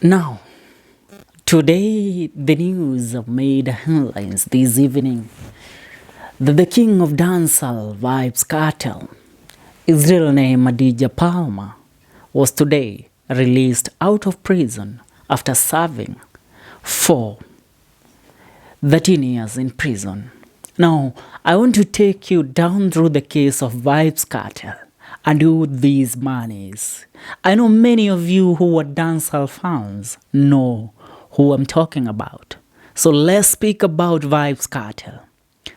Now, today the news made headlines this evening that the king of dancehall Vybz Kartel, his real name Adidja Palmer, was today released out of prison after serving for 13 years in prison. Now, I want to take you down through the case of Vybz Kartel and who this man is. I know many of you who are dancehall fans know who I'm talking about. So let's speak about Vybz Kartel.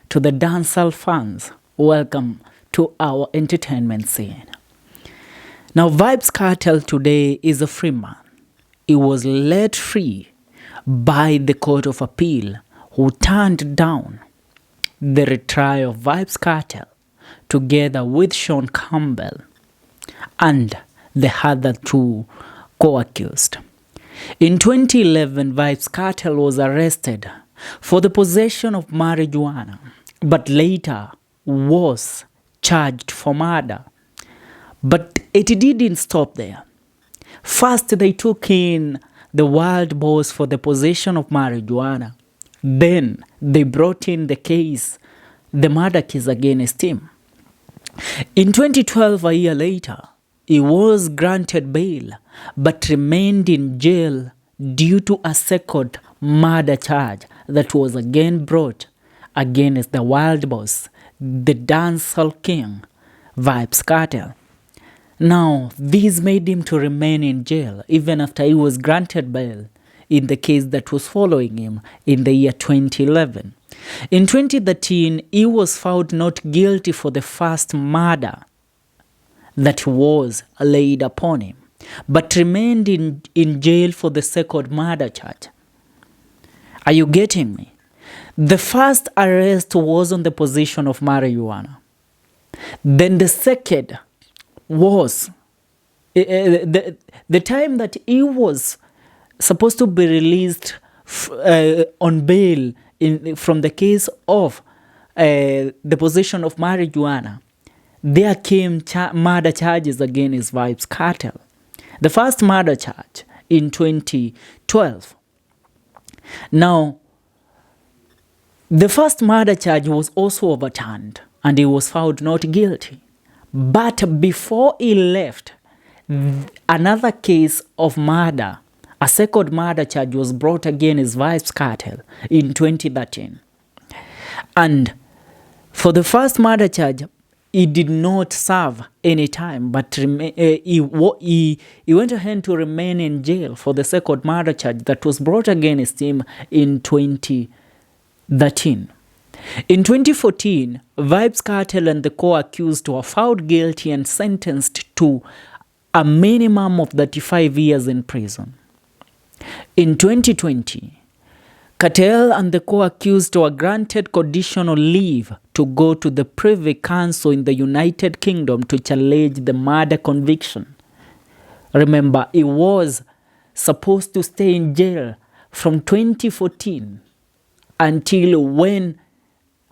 To the dancehall fans, welcome to our entertainment scene. Now, Vybz Kartel today is a free man. He was let free by the Court of Appeal, who turned down the retrial of Vybz Kartel together with Sean Campbell and the other two co-accused. In 2011, Vybz Kartel was arrested for the possession of marijuana, but later was charged for murder. But it didn't stop there. First, they took in the wild boss for the possession of marijuana. Then they brought in the murder case against him. In 2012, a year later, he was granted bail but remained in jail due to a second murder charge that was again brought against the wild boss, the dancehall king, Vybz Kartel. Now, this made him to remain in jail even after he was granted bail in the case that was following him in the year 2011. In 2013, he was found not guilty for the first murder that was laid upon him, but remained in jail for the second murder charge. Are you getting me? The first arrest was on the possession of marijuana. Then the second was the time that he was supposed to be released on bail from the case of the possession of marijuana. There came murder charges against Vybz Kartel. The first murder charge in 2012. Now, the first murder charge was also overturned and he was found not guilty. But before he left, another case of murder, a second murder charge was brought against Vybz Kartel in 2013. And for the first murder charge, he did not serve any time, but he went ahead to remain in jail for the second murder charge that was brought against him in 2013. In 2014, Vybz Kartel and the co-accused were found guilty and sentenced to a minimum of 35 years in prison. In 2020, Kartel and the co-accused were granted conditional leave to go to the Privy Council in the United Kingdom to challenge the murder conviction. Remember, he was supposed to stay in jail from 2014 until when,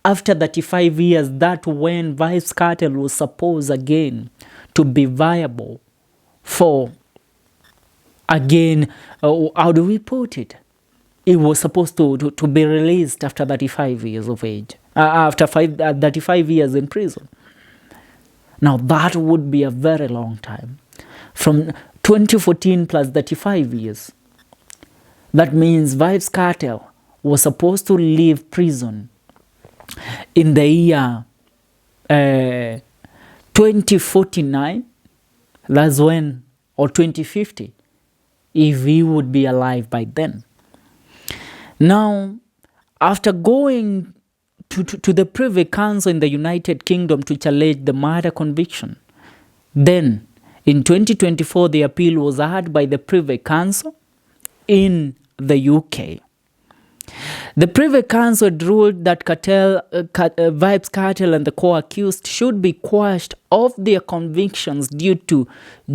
after 35 years, that when Vybz Kartel was supposed again to be viable for, again, how do we put it? He was supposed to be released after 35 years of age, after 35 years in prison. Now, that would be a very long time. From 2014 plus 35 years. That means Vybz Kartel was supposed to leave prison in the year 2049. That's when, or 2050, if he would be alive by then. Now, after going to the Privy Council in the United Kingdom to challenge the murder conviction, then in 2024 the appeal was heard by the Privy Council in the UK. The Privy Council ruled that Vybz Kartel and the co-accused should be quashed of their convictions due to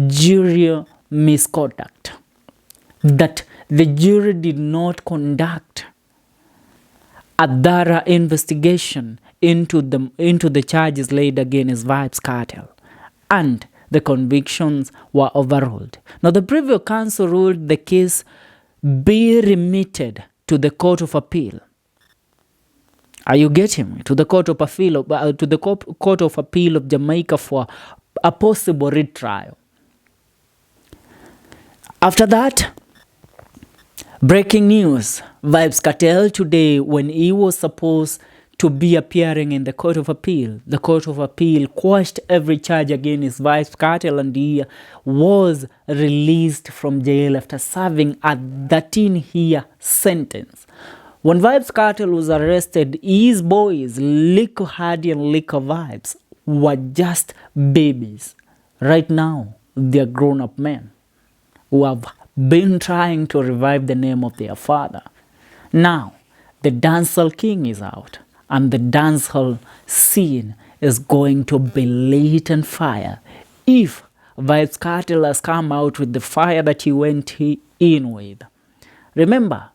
jury misconduct. That the jury did not conduct a thorough investigation into the charges laid against Vybz Kartel, and the convictions were overruled. Now, the Privy Council ruled the case be remitted to the Court of Appeal. Are you getting me? To the Court of Appeal of Jamaica for a possible retrial. After that, breaking news: Vybz Kartel today, when he was supposed to be appearing in the Court of Appeal, the Court of Appeal quashed every charge against Vybz Kartel, and he was released from jail after serving a 13-year sentence. When Vybz Kartel was arrested, his boys, Lico Hardy and Lico Vybz, were just babies. Right now, they're grown-up men who have been trying to revive the name of their father. Now, the dancehall king is out, and the dancehall scene is going to be lit on fire if Vybz Kartel has come out with the fire that he went in with. Remember,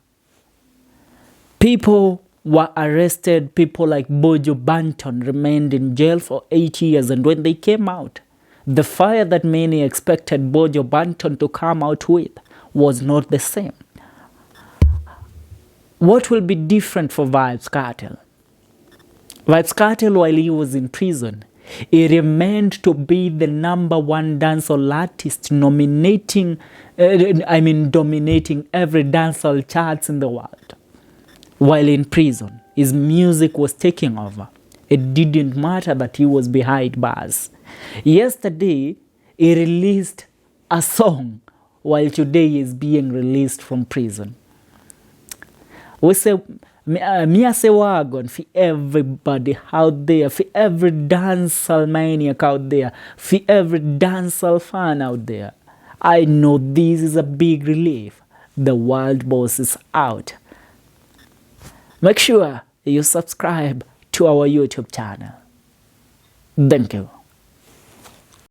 people were arrested. People like Bojo Banton remained in jail for 8 years, and when they came out, the fire that many expected Bojo Banton to come out with was not the same. What will be different for Vybz Kartel? Vybz Kartel, while he was in prison, he remained to be the #1 dancehall artist, dominating every dancehall charts in the world. While in prison, his music was taking over. It didn't matter that he was behind bars. Yesterday, he released a song, while today he is being released from prison. We say, I say wagon for everybody out there, for every dancehall maniac out there, for every dancehall fan out there. I know this is a big relief. The world boss is out. Make sure you subscribe to our YouTube channel. Thank you.